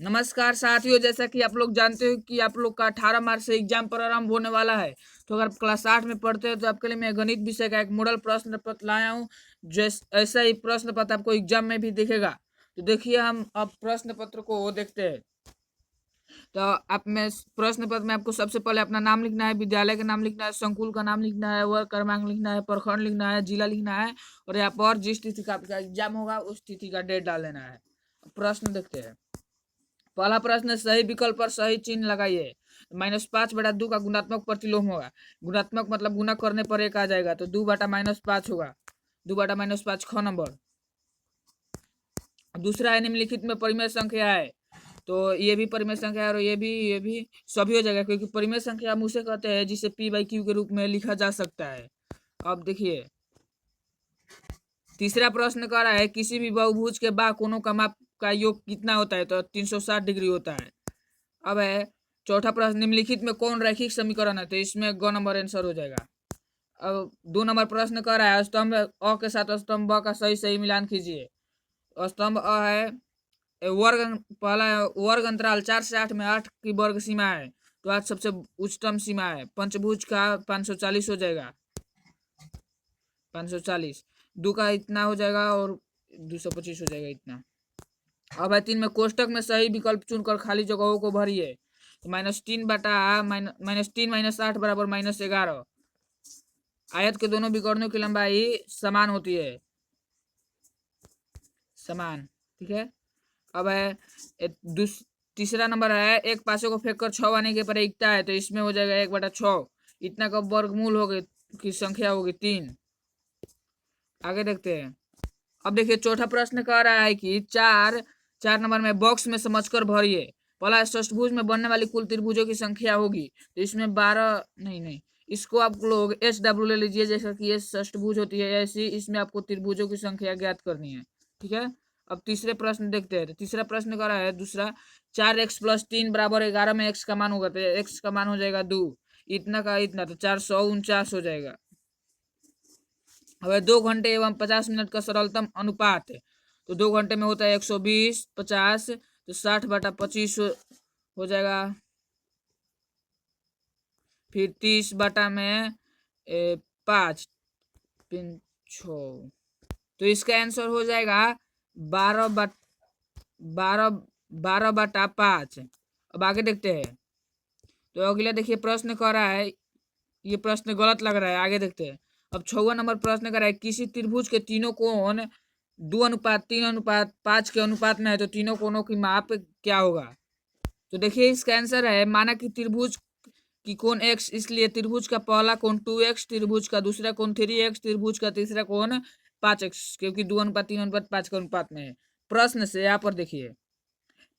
नमस्कार साथियों, जैसा कि आप लोग जानते हो कि आप लोग का 18 मार्च से एग्जाम प्रारंभ होने वाला है। तो अगर क्लास 8 में पढ़ते हो तो आपके लिए मैं गणित विषय का एक मॉडल प्रश्न पत्र लाया हूँ। ऐसा ही प्रश्न पत्र आपको एग्जाम में भी दिखेगा। तो देखिए, हम अब प्रश्न पत्र को देखते हैं। तो आप में प्रश्न पत्र में आपको सबसे पहले अपना नाम लिखना है, विद्यालय का नाम लिखना है, संकुल का नाम लिखना है, वर्ग क्रमांक लिखना है, प्रखंड लिखना है, जिला लिखना है, और यहाँ पर जिस तिथि का आपका एग्जाम होगा उस तिथि का डेट डाल देना है। प्रश्न देखते हैं। पहला प्रश्न, सही विकल्प पर सही चिन्ह लगाइए। -5/2 का गुणात्मक प्रतिलोम होगा। गुणात्मक मतलब गुना करने पर एक आ जाएगा, तो 2/-5 होगा। 2/-5 ख नंबर। दूसरा है, निम्नलिखित में परिमेय संख्या है। तो ये भी परिमेय संख्या है और ये भी सभी हो जाएगा, क्योंकि परिमेय संख्या हम उसे कहते हैं जिसे p/q के रूप में लिखा जा सकता है। अब देखिए, तीसरा प्रश्न कह रहा है किसी भी बहुभुज के बाह्य कोणों का माप का योग कितना होता है, तो 360 डिग्री होता है। अब है चौथा प्रश्न, निम्नलिखित में कौन रैखिक समीकरण है, तो इसमें ग नंबर आंसर हो जाएगा। अब 2 नंबर प्रश्न कर रहा है स्तंभ अ के साथ स्तंभ ब का सही सही मिलान कीजिए। स्तंभ अ है वर्ग, पहला है वर्ग अंतराल 4 से 8 में 8 की वर्ग सीमा है, तो 8 सबसे उच्चतम सीमा है। पंचभुज का 540 हो जाएगा, 540। 2 का इतना हो जाएगा और 225 हो जाएगा इतना। अब है 3 में कोष्टक में सही विकल्प चुनकर खाली जगहों को भरिए। तो -3 - 8 बराबर -11। आयत के दोनों विकर्णों की लंबाई समान होती है, समान। ठीक है। अब है तीसरा नंबर है, एक पासे को फेंक कर 6 आने की प्रायिकता है, तो इसमें हो जाएगा 1/6। इतना का वर्गमूल होगी की संख्या होगी 3। आगे देखते हैं। अब देखिए, चौथा प्रश्न कह रहा है कि चार नंबर में बॉक्स में समझकर भरिए। पहला, षष्ठभुज में बनने वाली कुल त्रिभुजों की संख्या होगी, तो इसमें 12 नहीं, इसको आप लोग SW ले लीजिए, जैसा कि ये षष्ठभुज होती है ऐसी इसमें आपको त्रिभुजों की संख्या ज्ञात करनी है। ठीक है। अब तीसरे प्रश्न देखते हैं। तो तीसरा प्रश्न कह रहा है दूसरा, 4x + 3 = 11 में x का मान होगा, तो x का मान हो जाएगा 2। इतना का इतना, तो 449 हो जाएगा। अब 2 घंटे एवं 50 मिनट का सरलतम अनुपात है, तो 2 घंटे में होता है 120, 50, तो 60/25 हो जाएगा। फिर 30/5, 6, तो इसका आंसर हो जाएगा 12/5। अब आगे देखते हैं। तो अगला देखिए, प्रश्न कह रहा है, ये प्रश्न गलत लग रहा है, आगे देखते हैं। अब 6वां नंबर प्रश्न कर रहा है, किसी त्रिभुज के तीनों कोण 2:3:5 के अनुपात में है, तो तीनों कोणों की माप क्या होगा। तो देखिए, इसका आंसर है, माना कि त्रिभुज की कोण x, इसलिए त्रिभुज का पहला कोण 2x, त्रिभुज का दूसरा कोण 3x, त्रिभुज का तीसरा कोण 5x, क्योंकि 2:3:5 के अनुपात में है। प्रश्न से यहाँ पर देखिए,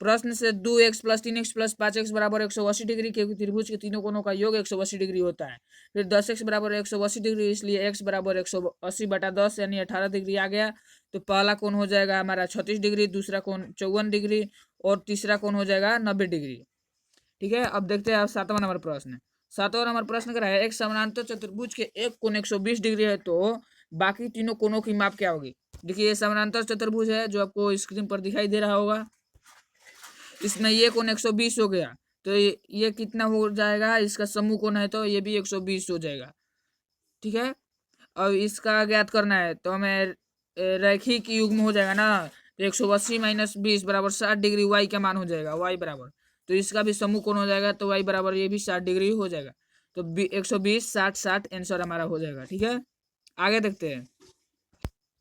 प्रश्न से 2x + 3x + 5x = 180 डिग्री, क्योंकि त्रिभुज के तीनों कोणों का योग 180 डिग्री होता है। फिर 10x = 180 डिग्री, इसलिए x = 180/10 यानी 18 डिग्री आ गया। तो पहला कोण हो जाएगा हमारा 36 डिग्री, दूसरा कोण 54 डिग्री, और तीसरा कोण हो जाएगा 90 डिग्री। ठीक है। अब देखते हैं 7वां नंबर प्रश्न। 7वां नंबर प्रश्न कर रहा है, एक समानांतर चतुर्भुज के एक कोण 120 डिग्री है, तो बाकी तीनों कोणों की माप क्या होगी। देखिए, ये समानांतर चतुर्भुज है जो आपको स्क्रीन पर दिखाई दे रहा होगा। इसमें ये कोण 120 हो गया, तो ये कितना हो जाएगा, इसका समूह कोण है, तो ये भी 120 हो जाएगा। ठीक है। अब इसका ज्ञात करना है, तो हमें रैखिक युग्म हो जाएगा ना, तो 180 - 20 = 60 डिग्री y का मान हो जाएगा, y बराबर। तो इसका भी समूह कोण हो जाएगा, तो y बराबर ये भी 60 डिग्री हो जाएगा। तो 120, 60, 60 आंसर हमारा हो जाएगा। ठीक है। आगे देखते हैं।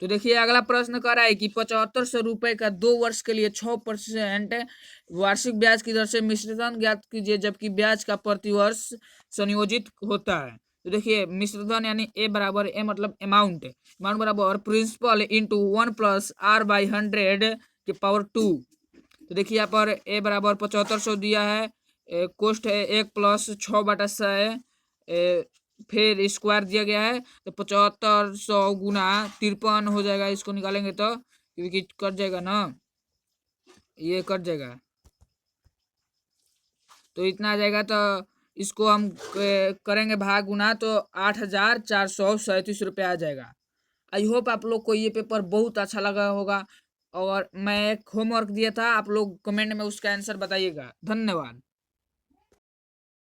तो देखिए, अगला प्रश्न कर रहा है कि 7500 रुपए का 2 वर्ष के लिए 6% वार्षिक ब्याज की दर से मिश्रधन ज्ञात कीजिए, जबकि ब्याज का प्रतिवर्ष संयोजित होता है। तो देखिए, मिश्रधन यानी ए बराबर, ए मतलब अमाउंट बराबर प्रिंसिपल इंटू 1 + r/100 की पावर 2। तो देखिए, यहाँ पर ए बराबर 7500 दिया है, कोष्ट है 1 + 6/100, फिर स्क्वायर दिया गया है, तो 7500 गुना 53 हो जाएगा। इसको निकालेंगे तो क्योंकि कट जाएगा ना, ये कट जाएगा, तो इतना आ जाएगा। तो इसको हम करेंगे भाग गुना, तो 8437 रुपये आ जाएगा। आई होप आप लोग को ये पेपर बहुत अच्छा लगा होगा। और मैं एक होमवर्क दिया था, आप लोग कमेंट में उसका आंसर बताइएगा। धन्यवाद।